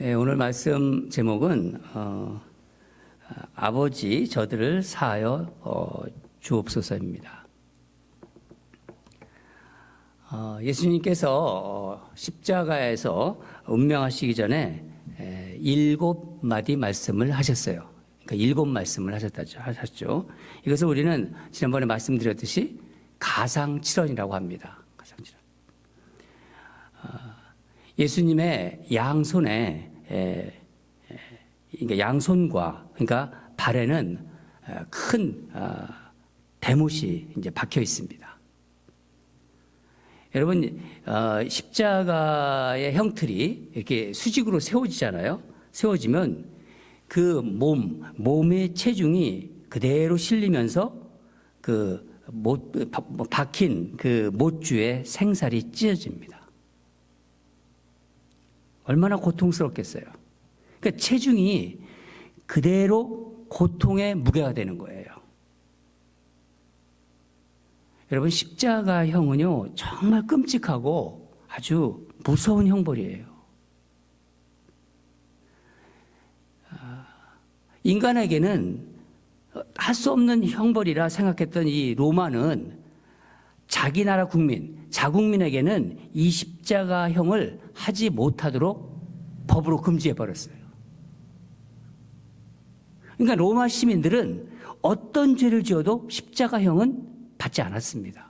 오늘 말씀 제목은 아버지 저들을 사하여 주옵소서입니다. 예수님께서 십자가에서 운명하시기 전에 7마디 말씀을 하셨어요. 그러니까 7말씀을 하셨죠. 이것을 우리는 지난번에 말씀드렸듯이 가상칠언이라고 합니다. 가상칠언. 예수님의 양손에 그러니까 양손과 그러니까 발에는 큰 대못이 이제 박혀 있습니다. 여러분 십자가의 형틀이 이렇게 수직으로 세워지잖아요. 세워지면 그 몸의 체중이 그대로 실리면서 그 박힌 그 못주의 생살이 찢어집니다. 얼마나 고통스럽겠어요. 그러니까 체중이 그대로 고통의 무게가 되는 거예요. 여러분 십자가형은요 정말 끔찍하고 아주 무서운 형벌이에요. 인간에게는 할 수 없는 형벌이라 생각했던 이 로마는 자기 나라 국민, 자국민에게는 이 십자가형을 하지 못하도록 법으로 금지해 버렸어요. 그러니까 로마 시민들은 어떤 죄를 지어도 십자가형은 받지 않았습니다.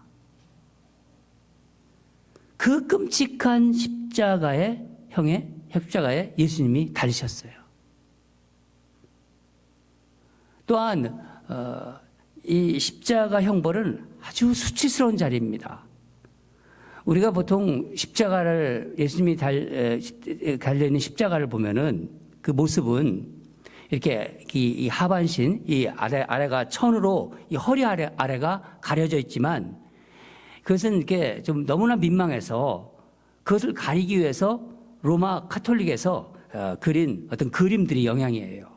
그 끔찍한 십자가에 예수님이 달리셨어요. 또한 이 십자가 형벌은 아주 수치스러운 자리입니다. 우리가 보통 십자가를 예수님이 달려있는 십자가를 보면은 그 모습은 이렇게 이 하반신, 이 아래가 천으로 이 허리 아래가 가려져 있지만 그것은 이렇게 좀 너무나 민망해서 그것을 가리기 위해서 로마 카톨릭에서 그린 어떤 그림들이 영향이에요.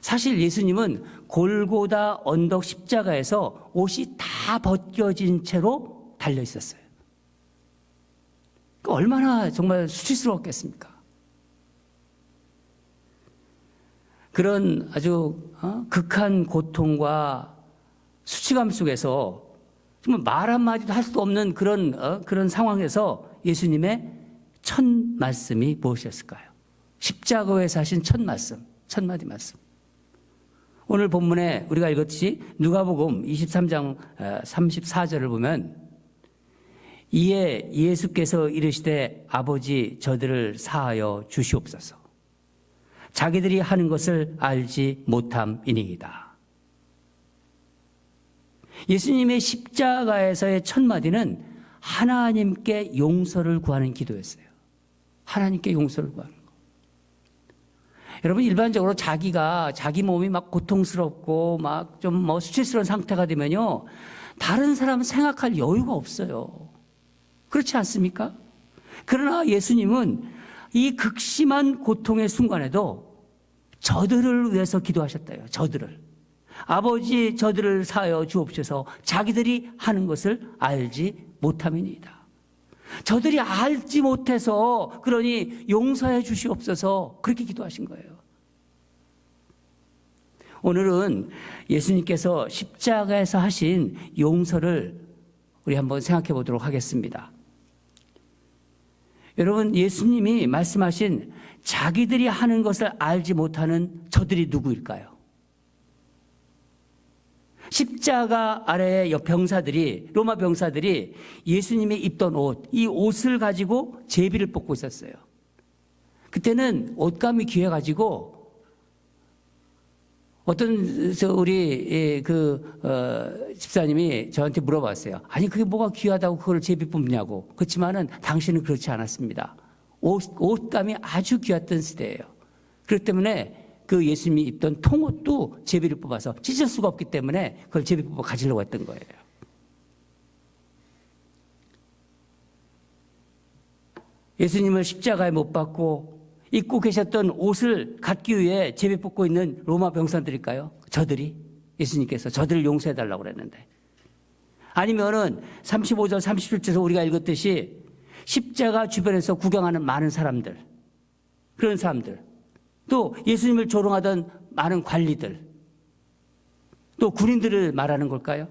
사실 예수님은 골고다 언덕 십자가에서 옷이 다 벗겨진 채로 달려 있었어요. 얼마나 정말 수치스러웠겠습니까? 그런 아주 극한 고통과 수치감 속에서 정말 말 한마디도 할 수 없는 그런 상황에서 예수님의 첫 말씀이 무엇이었을까요? 십자가에서 하신 첫 마디 말씀. 오늘 본문에 우리가 읽었듯이 누가복음 23장 34절을 보면 이에 예수께서 이르시되 아버지 저들을 사하여 주시옵소서. 자기들이 하는 것을 알지 못함이니이다. 예수님의 십자가에서의 첫 마디는 하나님께 용서를 구하는 기도였어요. 하나님께 용서를 구하는 거. 여러분 일반적으로 자기 몸이 막 고통스럽고 막 좀 수치스러운 상태가 되면요 다른 사람 생각할 여유가 없어요. 그렇지 않습니까? 그러나 예수님은 이 극심한 고통의 순간에도 저들을 위해서 기도하셨대요. 저들을. 아버지 저들을 사하여 주옵소서. 자기들이 하는 것을 알지 못함이니이다. 저들이 알지 못해서 그러니 용서해 주시옵소서. 그렇게 기도하신 거예요. 오늘은 예수님께서 십자가에서 하신 용서를 우리 한번 생각해 보도록 하겠습니다. 여러분 예수님이 말씀하신 자기들이 하는 것을 알지 못하는 저들이 누구일까요? 십자가 아래의 병사들이 로마 병사들이 예수님이 입던 이 옷을 가지고 제비를 뽑고 있었어요. 그때는 옷감이 귀해가지고 어떤 우리 집사님이 저한테 물어봤어요. 아니 그게 뭐가 귀하다고 그걸 제비 뽑냐고. 그렇지만은 당신은 그렇지 않았습니다. 옷감이 아주 귀했던 시대예요. 그렇기 때문에 그 예수님이 입던 통옷도 제비를 뽑아서 찢을 수가 없기 때문에 그걸 제비 뽑아 가지려고 했던 거예요. 예수님을 십자가에 못 박고 입고 계셨던 옷을 갖기 위해 제비 뽑고 있는 로마 병사들일까요? 저들이 예수님께서 저들을 용서해달라고 그랬는데 아니면은 35절 37절에서 우리가 읽었듯이 십자가 주변에서 구경하는 많은 사람들 그런 사람들, 또 예수님을 조롱하던 많은 관리들, 또 군인들을 말하는 걸까요?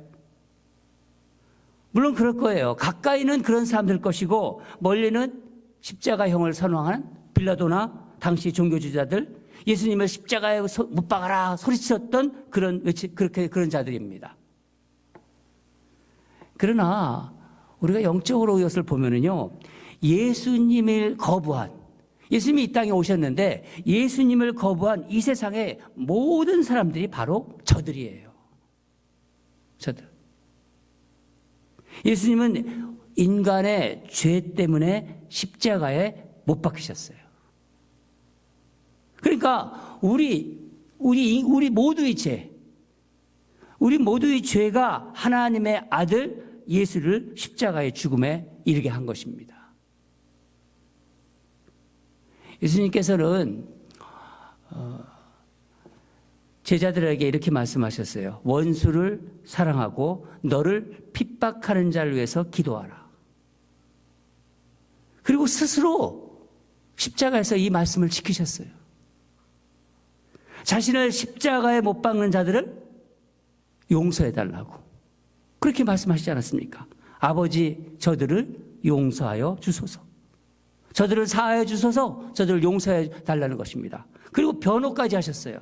물론 그럴 거예요. 가까이는 그런 사람들 것이고 멀리는 십자가형을 선호하는 빌라도나 당시 종교주의자들, 예수님을 십자가에 못 박아라 소리쳤던 그런 자들입니다. 그러나 우리가 영적으로 이것을 보면은요, 예수님을 거부한, 예수님이 이 땅에 오셨는데 예수님을 거부한 이 세상의 모든 사람들이 바로 저들이에요. 저들. 예수님은 인간의 죄 때문에 십자가에 못 박히셨어요. 그러니까 우리 모두의 죄, 우리 모두의 죄가 하나님의 아들 예수를 십자가의 죽음에 이르게 한 것입니다. 예수님께서는 제자들에게 이렇게 말씀하셨어요. 원수를 사랑하고 너를 핍박하는 자를 위해서 기도하라. 그리고 스스로 십자가에서 이 말씀을 지키셨어요. 자신을 십자가에 못 박는 자들을 용서해달라고 그렇게 말씀하시지 않았습니까? 아버지, 저들을 용서하여 주소서. 저들을 사하여 주소서. 저들을 용서해 달라는 것입니다. 그리고 변호까지 하셨어요.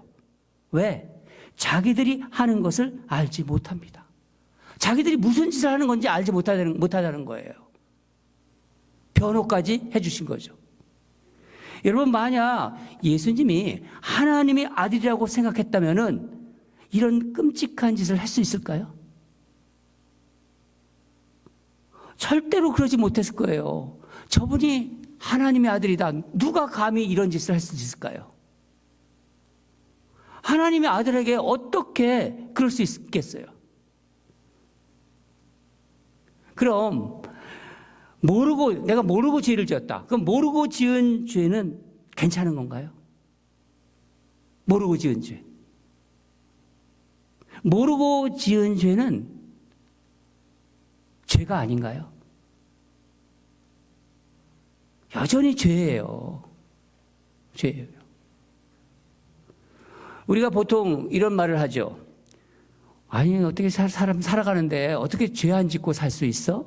왜? 자기들이 하는 것을 알지 못합니다. 자기들이 무슨 짓을 하는 건지 알지 못하다는 거예요. 변호까지 해주신 거죠. 여러분, 만약 예수님이 하나님의 아들이라고 생각했다면은 이런 끔찍한 짓을 할 수 있을까요? 절대로 그러지 못했을 거예요. 저분이 하나님의 아들이다. 누가 감히 이런 짓을 할 수 있을까요? 하나님의 아들에게 어떻게 그럴 수 있겠어요? 그럼 내가 모르고 죄를 지었다. 그럼 모르고 지은 죄는 괜찮은 건가요? 모르고 지은 죄. 모르고 지은 죄는 죄가 아닌가요? 여전히 죄예요. 죄예요. 우리가 보통 이런 말을 하죠. 아니, 어떻게 사람 살아가는데 어떻게 죄 안 짓고 살 수 있어?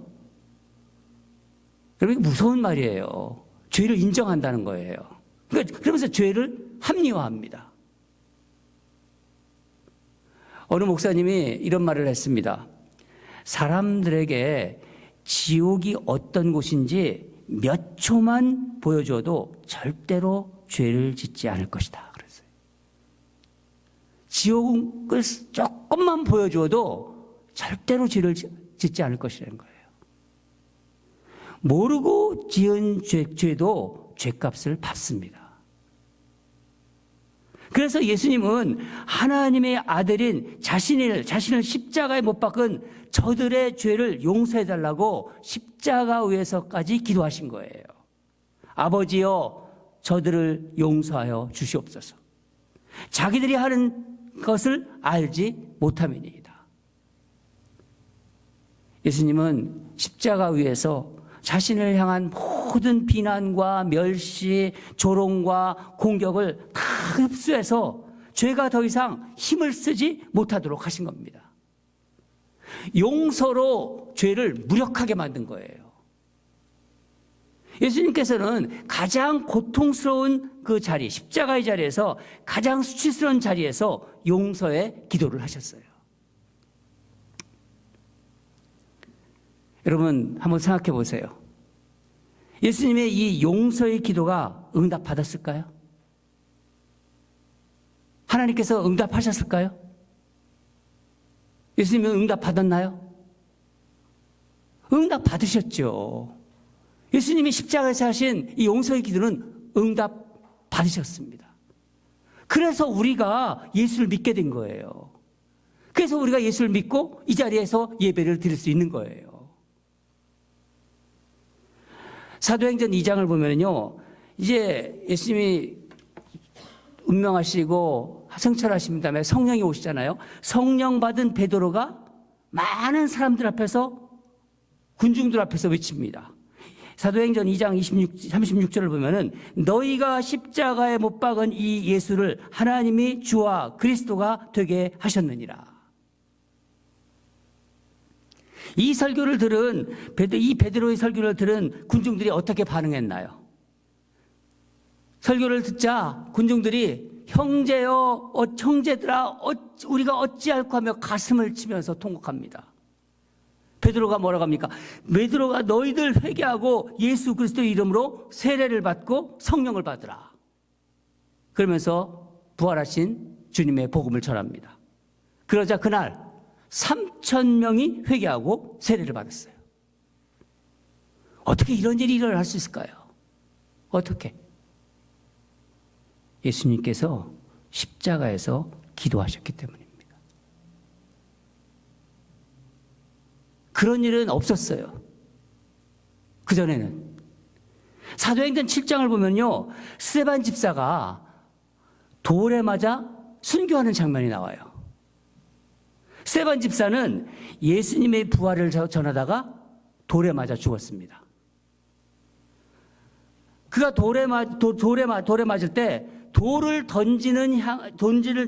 여러분, 무서운 말이에요. 죄를 인정한다는 거예요. 그러면서 죄를 합리화합니다. 어느 목사님이 이런 말을 했습니다. 사람들에게 지옥이 어떤 곳인지 몇 초만 보여줘도 절대로 죄를 짓지 않을 것이다. 그랬어요. 지옥을 조금만 보여줘도 절대로 죄를 짓지 않을 것이라는 거예요. 모르고 지은 죄도 죄값을 받습니다. 그래서 예수님은 하나님의 아들인 자신을 십자가에 못 박은 저들의 죄를 용서해달라고 십자가 위에서까지 기도하신 거예요. 아버지여, 저들을 용서하여 주시옵소서. 자기들이 하는 것을 알지 못함이니이다. 예수님은 십자가 위에서 자신을 향한 모든 비난과 멸시, 조롱과 공격을 다 흡수해서 죄가 더 이상 힘을 쓰지 못하도록 하신 겁니다. 용서로 죄를 무력하게 만든 거예요. 예수님께서는 가장 고통스러운 그 자리, 십자가의 자리에서 가장 수치스러운 자리에서 용서의 기도를 하셨어요. 여러분, 한번 생각해 보세요. 예수님의 이 용서의 기도가 응답받았을까요? 하나님께서 응답하셨을까요? 예수님은 응답받았나요? 응답받으셨죠. 예수님이 십자가에서 하신 이 용서의 기도는 응답받으셨습니다. 그래서 우리가 예수를 믿게 된 거예요. 그래서 우리가 예수를 믿고 이 자리에서 예배를 드릴 수 있는 거예요. 사도행전 2장을 보면요, 이제 예수님이 운명하시고 성천하신 다음에 성령이 오시잖아요. 성령 받은 베드로가 많은 사람들 앞에서, 군중들 앞에서 외칩니다. 사도행전 2장 36절을 보면은 너희가 십자가에 못 박은 이 예수를 하나님이 주와 그리스도가 되게 하셨느니라. 이 설교를 들은 이 베드로의 설교를 들은 군중들이 어떻게 반응했나요? 설교를 듣자 군중들이 형제여, 형제들아, 우리가 어찌할까 하며 가슴을 치면서 통곡합니다. 베드로가 뭐라고 합니까? 베드로가 너희들 회개하고 예수 그리스도의 이름으로 세례를 받고 성령을 받으라. 그러면서 부활하신 주님의 복음을 전합니다. 그러자 그날 3,000명이 회개하고 세례를 받았어요. 어떻게 이런 일이 일어날 수 있을까요? 어떻게? 예수님께서 십자가에서 기도하셨기 때문입니다. 그런 일은 없었어요. 그전에는. 사도행전 7장을 보면요, 스데반 집사가 돌에 맞아 순교하는 장면이 나와요. 스데반 집사는 예수님의 부활을 전하다가 돌에 맞아 죽었습니다. 그가 돌에 맞을 때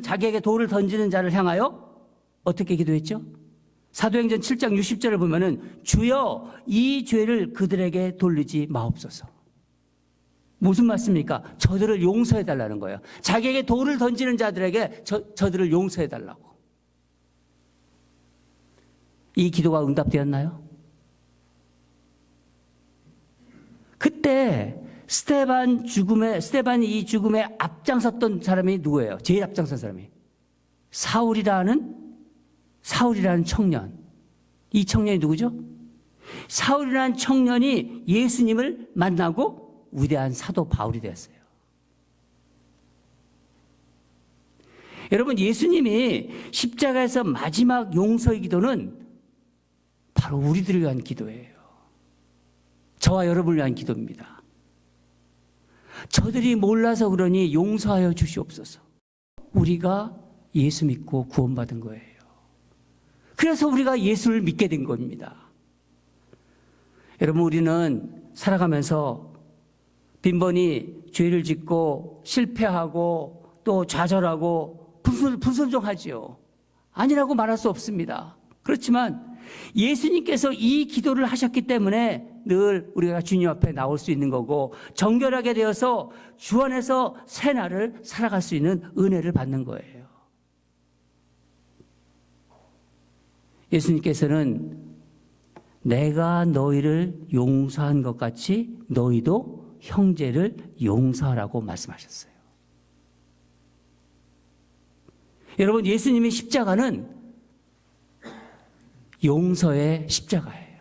자기에게 돌을 던지는 자를 향하여 어떻게 기도했죠? 사도행전 7장 60절을 보면은 주여 이 죄를 그들에게 돌리지 마옵소서. 무슨 말씀입니까? 저들을 용서해 달라는 거예요. 자기에게 돌을 던지는 자들에게 저들을 용서해 달라고. 이 기도가 응답되었나요? 그때 스데반이 이 죽음에 앞장섰던 사람이 누구예요? 제일 앞장선 사람이 사울이라는 청년. 이 청년이 누구죠? 사울이라는 청년이 예수님을 만나고 위대한 사도 바울이 되었어요. 여러분, 예수님이 십자가에서 마지막 용서의 기도는 바로 우리들을 위한 기도예요. 저와 여러분을 위한 기도입니다. 저들이 몰라서 그러니 용서하여 주시옵소서. 우리가 예수 믿고 구원받은 거예요. 그래서 우리가 예수를 믿게 된 겁니다. 여러분, 우리는 살아가면서 빈번히 죄를 짓고 실패하고 또 좌절하고 불순종하지요. 아니라고 말할 수 없습니다. 그렇지만 예수님께서 이 기도를 하셨기 때문에 늘 우리가 주님 앞에 나올 수 있는 거고 정결하게 되어서 주 안에서 새 날을 살아갈 수 있는 은혜를 받는 거예요. 예수님께서는 내가 너희를 용서한 것 같이 너희도 형제를 용서하라고 말씀하셨어요. 여러분, 예수님의 십자가는 용서의 십자가예요.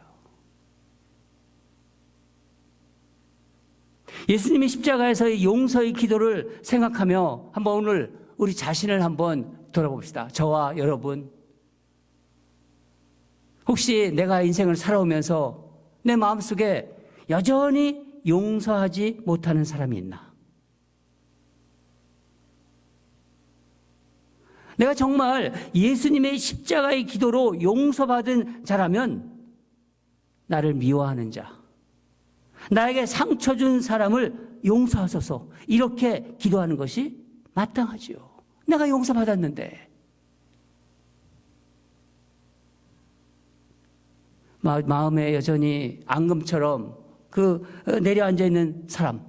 예수님이 십자가에서의 용서의 기도를 생각하며 한번 오늘 우리 자신을 한번 돌아봅시다. 저와 여러분, 혹시 내가 인생을 살아오면서 내 마음속에 여전히 용서하지 못하는 사람이 있나? 내가 정말 예수님의 십자가의 기도로 용서받은 자라면 나를 미워하는 자, 나에게 상처 준 사람을 용서하소서, 이렇게 기도하는 것이 마땅하지요. 내가 용서받았는데. 마음에 여전히 앙금처럼 내려앉아 있는 사람,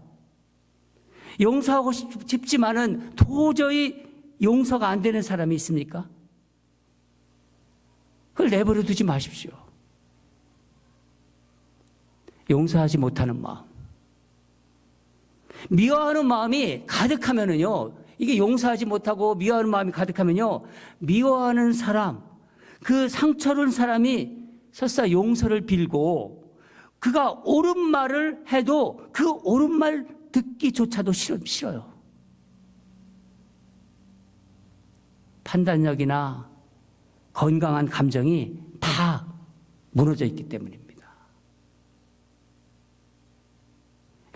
용서하고 싶지만은 도저히 용서가 안 되는 사람이 있습니까? 그걸 내버려 두지 마십시오. 용서하지 못하는 마음, 미워하는 마음이 가득하면은요, 이게 용서하지 못하고 미워하는 마음이 가득하면요, 미워하는 사람, 그 상처를 사람이 설사 용서를 빌고 그가 옳은 말을 해도 그 옳은 말 듣기조차도 싫어요. 판단력이나 건강한 감정이 다 무너져 있기 때문입니다.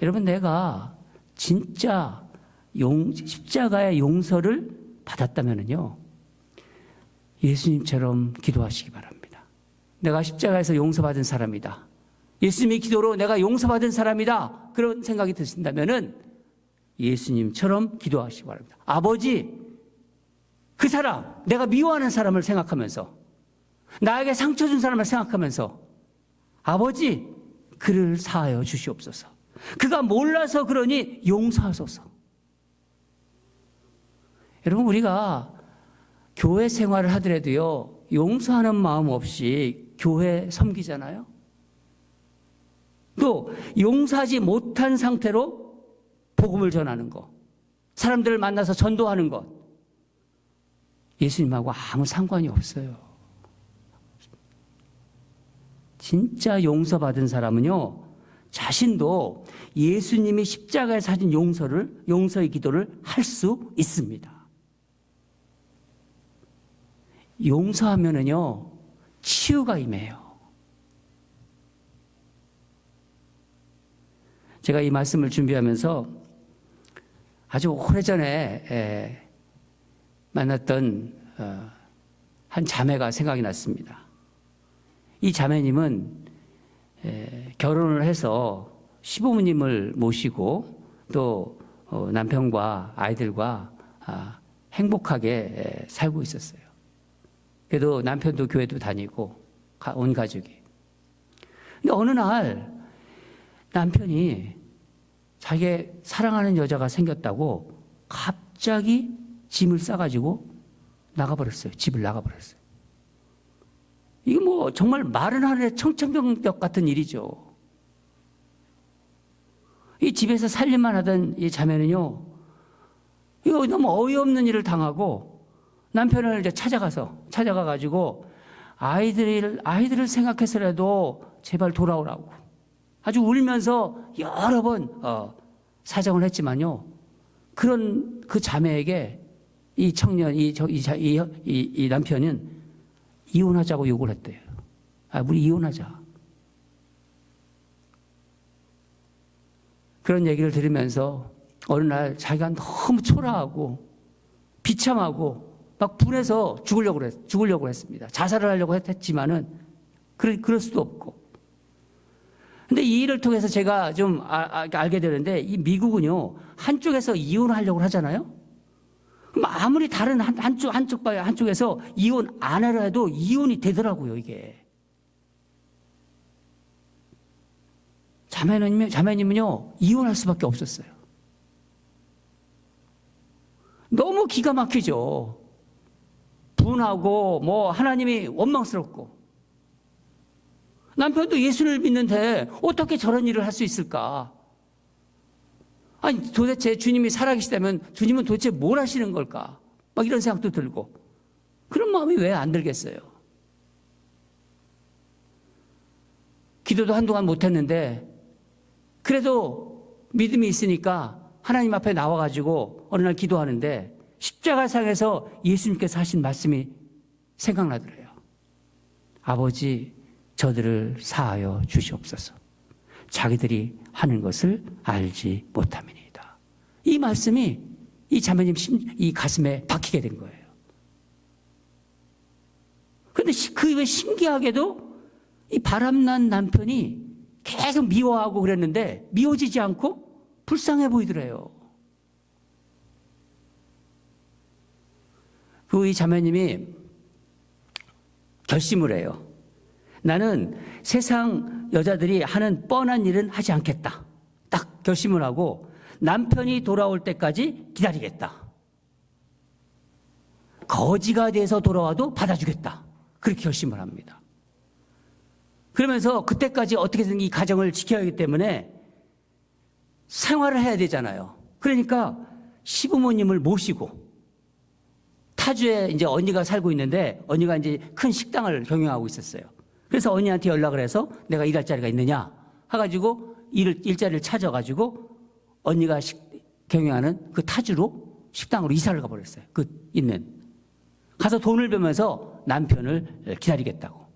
여러분, 내가 진짜 십자가의 용서를 받았다면요, 예수님처럼 기도하시기 바랍니다. 내가 십자가에서 용서받은 사람이다. 예수님의 기도로 내가 용서받은 사람이다, 그런 생각이 드신다면은 예수님처럼 기도하시기 바랍니다. 아버지, 그 사람, 내가 미워하는 사람을 생각하면서, 나에게 상처 준 사람을 생각하면서, 아버지, 그를 사하여 주시옵소서. 그가 몰라서 그러니 용서하소서. 여러분, 우리가 교회 생활을 하더라도요, 용서하는 마음 없이 교회 섬기잖아요. 또 용서하지 못한 상태로 복음을 전하는 것, 사람들을 만나서 전도하는 것, 예수님하고 아무 상관이 없어요. 진짜 용서받은 사람은요, 자신도 예수님이 십자가에서 하신 용서의 기도를 할 수 있습니다. 용서하면은요, 치유가 임해요. 제가 이 말씀을 준비하면서 아주 오래전에 만났던 한 자매가 생각이 났습니다. 이 자매님은 결혼을 해서 시부모님을 모시고 또 남편과 아이들과 행복하게 살고 있었어요. 그래도 남편도 교회도 다니고 온 가족이. 근데 어느 날 남편이 자기 사랑하는 여자가 생겼다고 갑자기 짐을 싸가지고 나가버렸어요. 집을 나가버렸어요. 이게 뭐 정말 마른 하늘의 청천벽력 같은 일이죠. 이 집에서 살림만 하던 이 자매는요, 이거 너무 어이없는 일을 당하고 남편을 이제 찾아가가지고 아이들을 생각해서라도 제발 돌아오라고 아주 울면서 여러 번 사정을 했지만요, 그런 그 자매에게 이 청년, 이 남편은 이혼하자고 요구를 했대요. 우리 이혼하자. 그런 얘기를 들으면서 어느 날 자기가 너무 초라하고 비참하고 막 분해서 죽으려고 했습니다. 자살을 하려고 했지만은 그럴 수도 없고. 근데 이 일을 통해서 제가 좀 알게 되는데, 이 미국은요, 한쪽에서 이혼을 하려고 하잖아요. 그럼 아무리 다른 한쪽에서 이혼 안 하려 해도 이혼이 되더라고요, 이게. 자매님은요, 이혼할 수밖에 없었어요. 너무 기가 막히죠. 분하고, 하나님이 원망스럽고. 남편도 예수를 믿는데 어떻게 저런 일을 할 수 있을까? 아니, 도대체 주님이 살아계시다면 주님은 도대체 뭘 하시는 걸까? 막 이런 생각도 들고. 그런 마음이 왜 안 들겠어요? 기도도 한동안 못했는데, 그래도 믿음이 있으니까 하나님 앞에 나와가지고 어느 날 기도하는데, 십자가상에서 예수님께서 하신 말씀이 생각나더래요. 아버지, 저들을 사하여 주시옵소서. 자기들이 하는 것을 알지 못함이니이다. 이 말씀이 이 자매님 이 가슴에 박히게 된 거예요. 그런데 그 외 신기하게도 이 바람난 남편이 계속 미워하고 그랬는데 미워지지 않고 불쌍해 보이더래요. 이 자매님이 결심을 해요. 나는 세상 여자들이 하는 뻔한 일은 하지 않겠다. 딱 결심을 하고 남편이 돌아올 때까지 기다리겠다. 거지가 돼서 돌아와도 받아주겠다. 그렇게 결심을 합니다. 그러면서 그때까지 어떻게든 이 가정을 지켜야 하기 때문에 생활을 해야 되잖아요. 그러니까 시부모님을 모시고 타주에 이제 언니가 살고 있는데, 언니가 이제 큰 식당을 경영하고 있었어요. 그래서 언니한테 연락을 해서 내가 일할 자리가 있느냐 해가지고 일자리를 찾아가지고 언니가 경영하는 그 타주로 식당으로 이사를 가버렸어요. 가서 돈을 벌면서 남편을 기다리겠다고.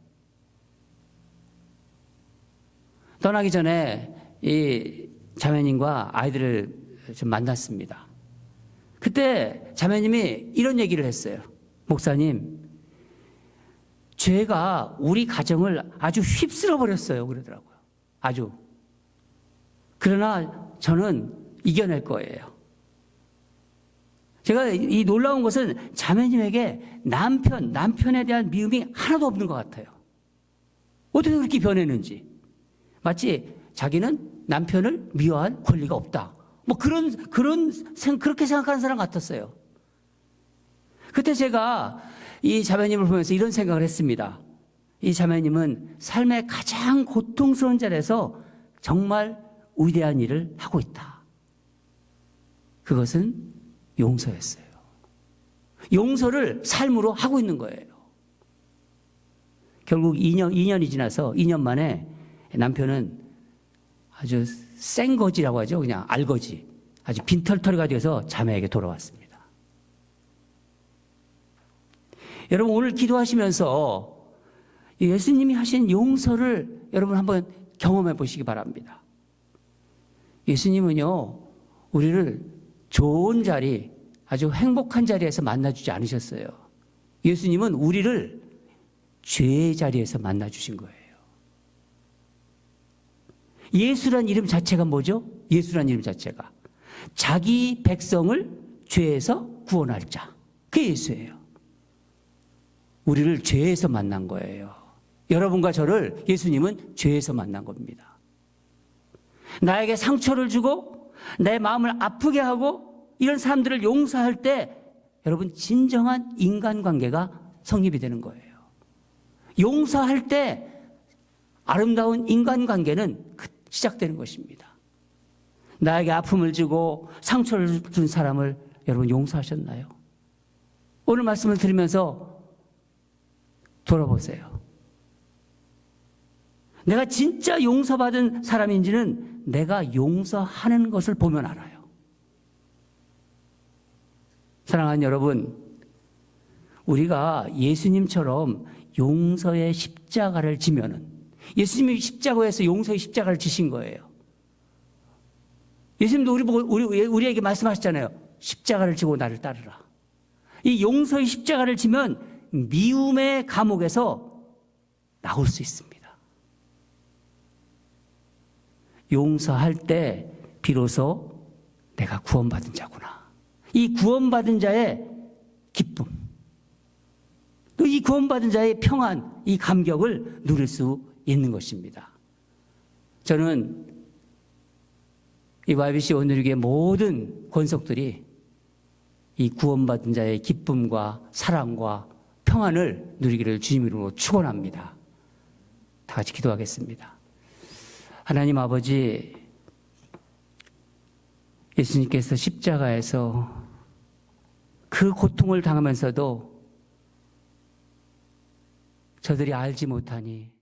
떠나기 전에 이 자매님과 아이들을 좀 만났습니다. 그때 자매님이 이런 얘기를 했어요. 목사님, 죄가 우리 가정을 아주 휩쓸어 버렸어요. 그러더라고요. 아주. 그러나 저는 이겨낼 거예요. 제가 이 놀라운 것은 자매님에게 남편에 대한 미움이 하나도 없는 것 같아요. 어떻게 그렇게 변했는지. 마치 자기는 남편을 미워할 권리가 없다. 뭐 그렇게 생각하는 사람 같았어요. 그때 제가 이 자매님을 보면서 이런 생각을 했습니다. 이 자매님은 삶의 가장 고통스러운 자리에서 정말 위대한 일을 하고 있다. 그것은 용서였어요. 용서를 삶으로 하고 있는 거예요. 결국 2년이 지나서 2년 만에 남편은 아주 생거지라고 하죠. 그냥 알거지. 아주 빈털터리가 돼서 자매에게 돌아왔습니다. 여러분 오늘 기도하시면서 예수님이 하신 용서를 여러분 한번 경험해 보시기 바랍니다. 예수님은요, 우리를 좋은 자리, 아주 행복한 자리에서 만나주지 않으셨어요. 예수님은 우리를 죄의 자리에서 만나주신 거예요. 예수란 이름 자체가 뭐죠? 예수란 이름 자체가 자기 백성을 죄에서 구원할 자. 그게 예수예요. 우리를 죄에서 만난 거예요. 여러분과 저를 예수님은 죄에서 만난 겁니다. 나에게 상처를 주고 내 마음을 아프게 하고 이런 사람들을 용서할 때 여러분 진정한 인간관계가 성립이 되는 거예요. 용서할 때 아름다운 인간관계는 시작되는 것입니다. 나에게 아픔을 주고 상처를 준 사람을 여러분 용서하셨나요? 오늘 말씀을 들으면서 돌아보세요. 내가 진짜 용서받은 사람인지는 내가 용서하는 것을 보면 알아요. 사랑하는 여러분, 우리가 예수님처럼 용서의 십자가를 지면은 예수님이 십자가에서 용서의 십자가를 지신 거예요. 예수님도 우리에게 말씀하셨잖아요. 십자가를 지고 나를 따르라. 이 용서의 십자가를 지면 미움의 감옥에서 나올 수 있습니다. 용서할 때 비로소 내가 구원받은 자구나. 이 구원받은 자의 기쁨, 또 이 구원받은 자의 평안, 이 감격을 누릴 수 있는 것입니다. 저는 이 YBC 오늘교회 모든 권속들이 이 구원받은 자의 기쁨과 사랑과 평안을 누리기를 주님 이름으로 축원합니다. 다 같이 기도하겠습니다. 하나님 아버지, 예수님께서 십자가에서 그 고통을 당하면서도 저들이 알지 못하니